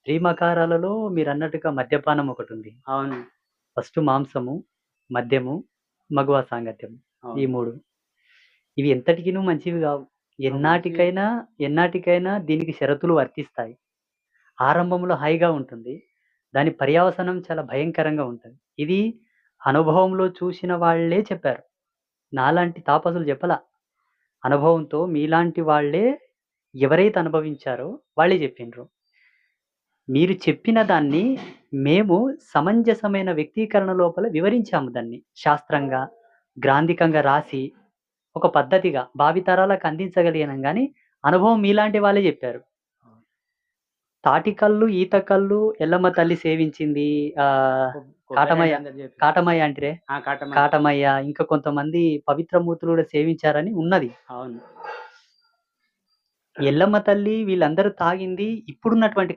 త్రిమకారాలలో మీరన్నట్టుగా మద్యపానం ఒకటుంది. అవును. ఫస్టు మాంసము, మద్యము, మగువ సాంగత్యము. ఈ అవును. 3. ఇవి ఎంతటికిను మంచివి గావు. మంచివి. ఎన్నాటికైనా దీనికి షరతులు వర్తిస్తాయి. ఆరంభంలో హాయిగా ఉంటుంది. దాని పర్యవసానం చాలా భయంకరంగా ఉంటది. ఇది అనుభవంలో చూసిన వాళ్ళే చెప్పారు. నాలాంటి తాపసులు చెప్పలా. అనుభవంతో మీలాంటి వాళ్ళే ఎవరైతే అనుభవించారో వాళ్ళే జెప్పిండ్రు. మీరు చెప్పిన దాన్ని మేము సమంజసమైన వ్యక్తీకరణ లోపల వివరించాము దాన్ని. శాస్త్రంగా, గ్రాంథికంగా రాసి, ఒక పద్ధతిగా భావితరాలకు అందించగలిగినాం గానీ, అనుభవం మీలాంటి వాళ్ళే జెప్పారు. తాటికల్లు, ఈత కల్లు ఎల్లమ్మ తల్లి సేవించింది. కాటమయ్య, కొబ్బెరళ్ళందరూ జెప్పారు. కాటమయ్య అంటిరే. ఆ! కాటమయ్య. కాటమయ్య ఇంకా కొంతమంది పవిత్రమూర్తులు గూడా సేవించారని ఉన్నది. అవును. ఎల్లమ్మ తల్లి వీళ్ళందరూ తాగింది ఇప్పుడున్నటువంటి